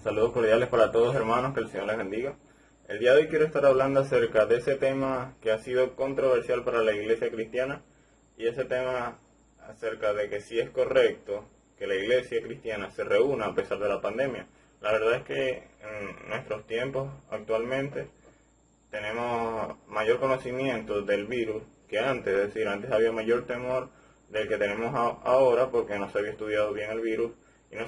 Saludos cordiales para todos hermanos, que el Señor les bendiga. El día de hoy quiero estar hablando acerca de ese tema que ha sido controversial para la iglesia cristiana, y ese tema acerca de que si es correcto que la iglesia cristiana se reúna a pesar de la pandemia. La verdad es que en nuestros tiempos actualmente tenemos mayor conocimiento del virus que antes, es decir, antes había mayor temor del que tenemos ahora porque no se había estudiado bien el virus y no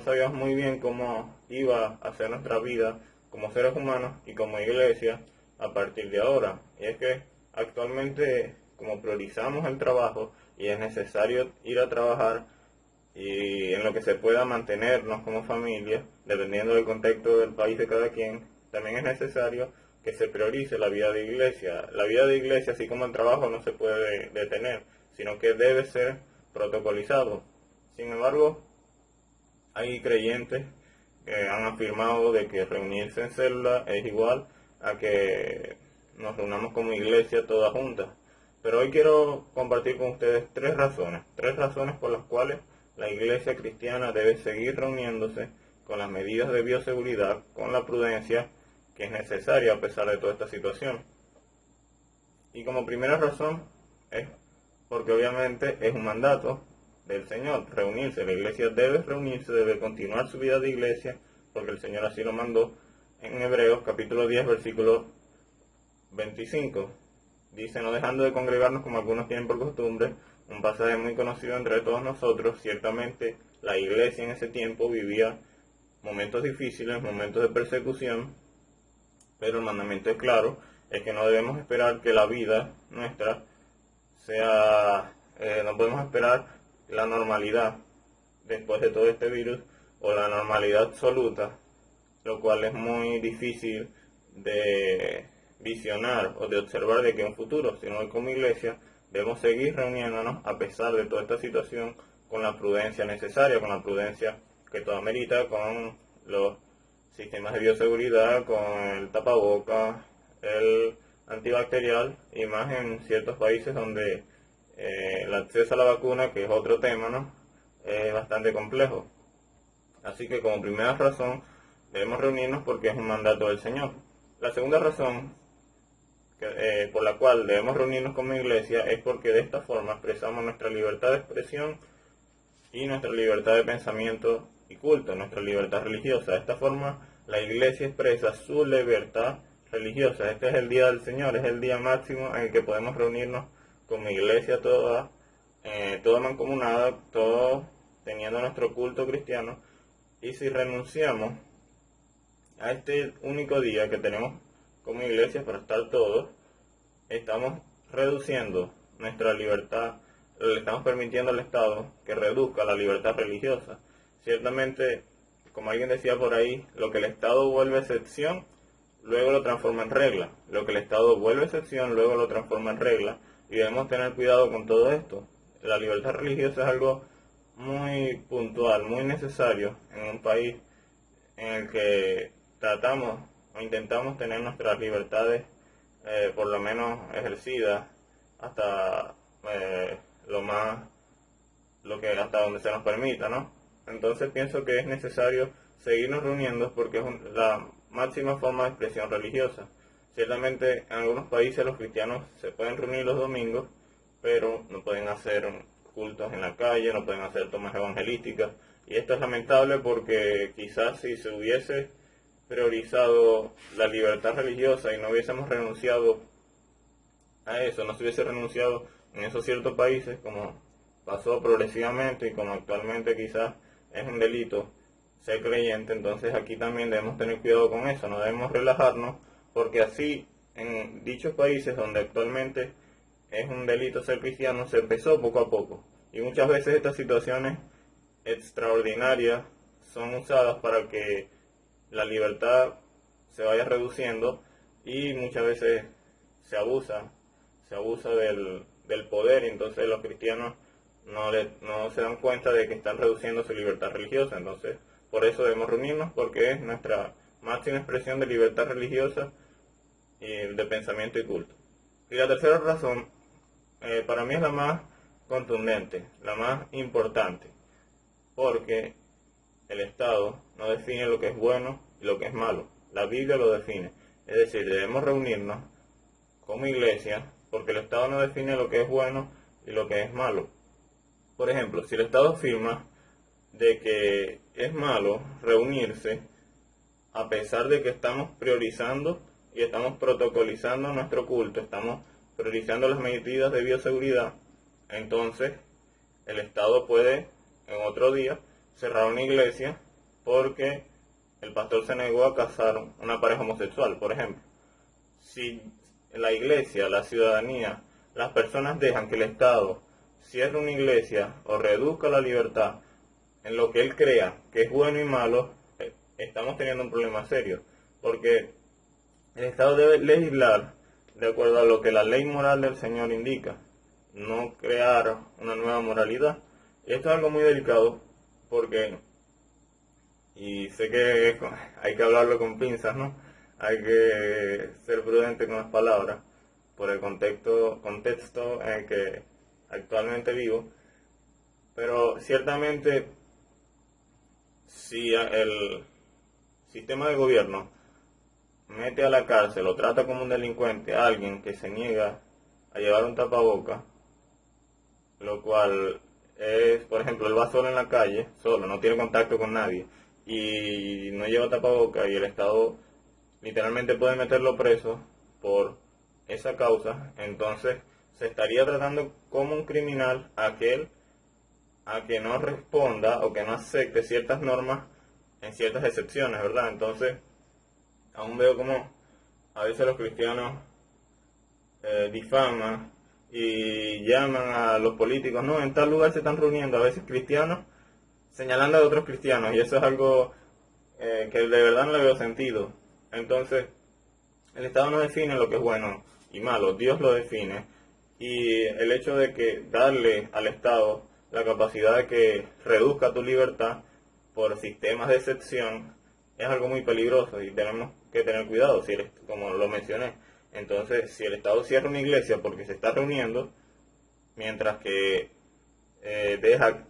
sabíamos muy bien cómo iba a ser nuestra vida como seres humanos y como iglesia a partir de ahora. Y es que actualmente, como priorizamos el trabajo y es necesario ir a trabajar y en lo que se pueda mantenernos como familia, dependiendo del contexto del país de cada quien, también es necesario que se priorice la vida de iglesia. La vida de iglesia, así como el trabajo, no se puede detener, sino que debe ser protocolizado. Sin embargo, hay creyentes que han afirmado de que reunirse en célula es igual a que nos reunamos como iglesia todas juntas. Pero hoy quiero compartir con ustedes tres razones por las cuales la iglesia cristiana debe seguir reuniéndose con las medidas de bioseguridad, con la prudencia que es necesaria a pesar de toda esta situación. Y como primera razón es porque obviamente es un mandato del Señor reunirse. La iglesia debe reunirse, debe continuar su vida de iglesia, porque el Señor así lo mandó en Hebreos capítulo 10 versículo 25. Dice: no dejando de congregarnos como algunos tienen por costumbre, un pasaje muy conocido entre todos nosotros. Ciertamente la iglesia en ese tiempo vivía momentos difíciles, momentos de persecución, pero el mandamiento es claro, es que no debemos esperar que la vida nuestra sea, no podemos esperar la normalidad después de todo este virus o la normalidad absoluta, lo cual es muy difícil de visionar o de observar de que en un futuro, sino que como iglesia debemos seguir reuniéndonos a pesar de toda esta situación con la prudencia necesaria, con la prudencia que todo amerita, con los sistemas de bioseguridad, con el tapaboca, el antibacterial, y más en ciertos países donde el acceso a la vacuna, que es otro tema, ¿no?, es bastante complejo. Así que como primera razón debemos reunirnos porque es un mandato del Señor. La segunda razón por la cual debemos reunirnos como iglesia es porque de esta forma expresamos nuestra libertad de expresión y nuestra libertad de pensamiento y culto, nuestra libertad religiosa. De esta forma la iglesia expresa su libertad religiosa. Este es el día del Señor, es el día máximo en el que podemos reunirnos como iglesia toda mancomunada, todos teniendo nuestro culto cristiano. Y si renunciamos a este único día que tenemos como iglesia para estar todos, estamos reduciendo nuestra libertad, le estamos permitiendo al Estado que reduzca la libertad religiosa. Ciertamente, como alguien decía por ahí, lo que el Estado vuelve excepción, luego lo transforma en regla. Lo que el Estado vuelve excepción, luego lo transforma en regla. Y debemos tener cuidado con todo esto. La libertad religiosa es algo muy puntual, muy necesario en un país en el que tratamos o intentamos tener nuestras libertades por lo menos ejercidas hasta hasta donde se nos permita, ¿no? Entonces pienso que es necesario seguirnos reuniendo porque es la máxima forma de expresión religiosa. Ciertamente en algunos países los cristianos se pueden reunir los domingos, pero no pueden hacer cultos en la calle, no pueden hacer tomas evangelísticas, y esto es lamentable porque quizás si se hubiese priorizado la libertad religiosa y no hubiésemos renunciado a eso, no se hubiese renunciado en esos ciertos países, como pasó progresivamente y como actualmente quizás es un delito ser creyente, entonces aquí también debemos tener cuidado con eso, no debemos relajarnos, porque así en dichos países donde actualmente es un delito ser cristiano, se empezó poco a poco, y muchas veces estas situaciones extraordinarias son usadas para que la libertad se vaya reduciendo, y muchas veces se abusa del poder, y entonces los cristianos no se dan cuenta de que están reduciendo su libertad religiosa. Entonces por eso debemos reunirnos, porque es nuestra máxima expresión de libertad religiosa y de pensamiento y culto. Y la tercera razón, para mí es la más contundente, la más importante, porque el Estado no define lo que es bueno y lo que es malo. La Biblia lo define. Es decir, debemos reunirnos como iglesia porque el Estado no define lo que es bueno y lo que es malo. Por ejemplo, si el Estado afirma de que es malo reunirse, a pesar de que estamos priorizando y estamos protocolizando nuestro culto, estamos priorizando las medidas de bioseguridad, entonces el Estado puede en otro día cerrar una iglesia porque el pastor se negó a casar una pareja homosexual, por ejemplo. Si la iglesia, la ciudadanía, las personas dejan que el Estado cierre una iglesia o reduzca la libertad en lo que él crea que es bueno y malo, estamos teniendo un problema serio, porque el Estado debe legislar de acuerdo a lo que la ley moral del Señor indica, no crear una nueva moralidad. Y esto es algo muy delicado porque, y sé que hay que hablarlo con pinzas, ¿no? Hay que ser prudente con las palabras por el contexto en el que actualmente vivo, pero ciertamente si el sistema de gobierno mete a la cárcel o trata como un delincuente a alguien que se niega a llevar un tapaboca, lo cual es, por ejemplo, él va solo en la calle, solo, no tiene contacto con nadie, y no lleva tapaboca y el Estado literalmente puede meterlo preso por esa causa, entonces se estaría tratando como un criminal aquel a que no responda o que no acepte ciertas normas en ciertas excepciones, ¿verdad? Entonces, aún veo como a veces los cristianos difaman y llaman a los políticos, no, en tal lugar se están reuniendo a veces cristianos señalando a otros cristianos, y eso es algo que de verdad no le veo sentido. Entonces, el Estado no define lo que es bueno y malo, Dios lo define, y el hecho de que darle al Estado la capacidad de que reduzca tu libertad por sistemas de excepción es algo muy peligroso y tenemos que tener cuidado, como lo mencioné. Entonces, si el Estado cierra una iglesia porque se está reuniendo, mientras que deja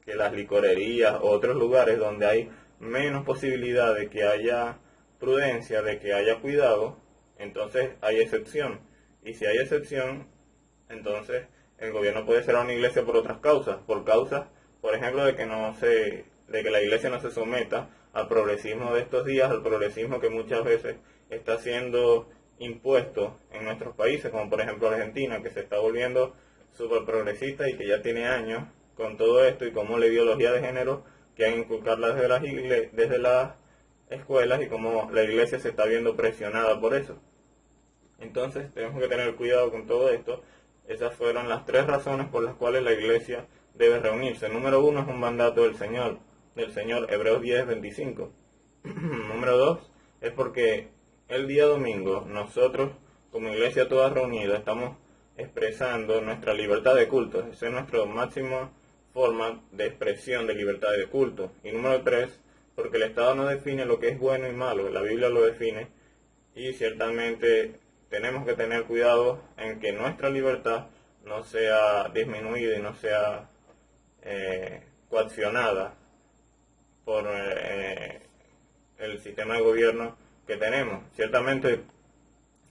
que las licorerías o otros lugares donde hay menos posibilidad de que haya prudencia, de que haya cuidado, entonces hay excepción. Y si hay excepción, entonces el gobierno puede cerrar una iglesia por otras causas, por ejemplo, de que la iglesia no se someta al progresismo de estos días, al progresismo que muchas veces está siendo impuesto en nuestros países, como por ejemplo Argentina, que se está volviendo súper progresista y que ya tiene años con todo esto, y cómo la ideología de género quieren inculcarla desde las escuelas, y cómo la iglesia se está viendo presionada por eso. Entonces tenemos que tener cuidado con todo esto. Esas fueron las 3 razones por las cuales la iglesia debe reunirse. Número 1 es un mandato del Señor, Hebreos 10:25. Número 2 es porque el día domingo nosotros como iglesia toda reunida estamos expresando nuestra libertad de culto. Esa es nuestra máxima forma de expresión de libertad de culto. Y número 3, porque el Estado no define lo que es bueno y malo, la Biblia lo define, y ciertamente tenemos que tener cuidado en que nuestra libertad no sea disminuida y no sea coaccionada por el sistema de gobierno que tenemos. Ciertamente,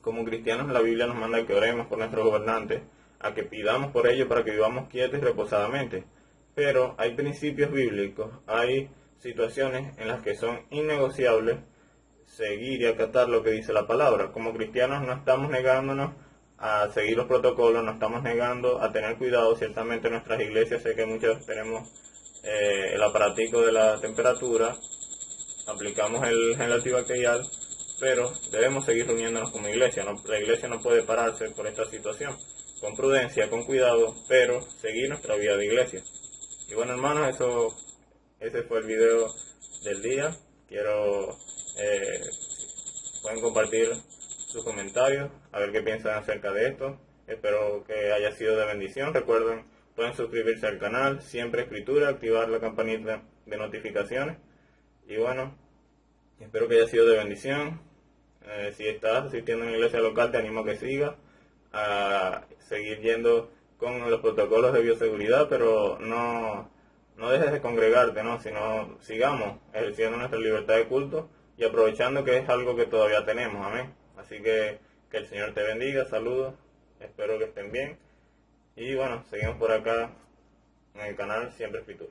como cristianos, la Biblia nos manda que oremos por nuestros gobernantes, a que pidamos por ellos para que vivamos quietos y reposadamente. Pero hay principios bíblicos, hay situaciones en las que son innegociables seguir y acatar lo que dice la palabra. Como cristianos no estamos negándonos a seguir los protocolos, no estamos negando a tener cuidado. Ciertamente en nuestras iglesias, sé que muchos tenemos el aparatico de la temperatura, aplicamos el gel antibacterial, pero debemos seguir reuniéndonos como iglesia. La iglesia no puede pararse por esta situación, con prudencia, con cuidado, pero seguir nuestra vida de iglesia. Y bueno, hermanos, ese fue el video del día. Pueden compartir sus comentarios, a ver qué piensan acerca de esto. Espero que haya sido de bendición. Recuerden, pueden suscribirse al canal, Siempre Escritura, activar la campanita de notificaciones. Y bueno, espero que haya sido de bendición. Si estás asistiendo a una iglesia local, te animo a que sigas, a seguir yendo con los protocolos de bioseguridad, pero no no dejes de congregarte, ¿no? Sino sigamos ejerciendo nuestra libertad de culto y aprovechando que es algo que todavía tenemos, amén. Así que el Señor te bendiga, saludos, espero que estén bien. Y bueno, seguimos por acá en el canal Siempre Escritura.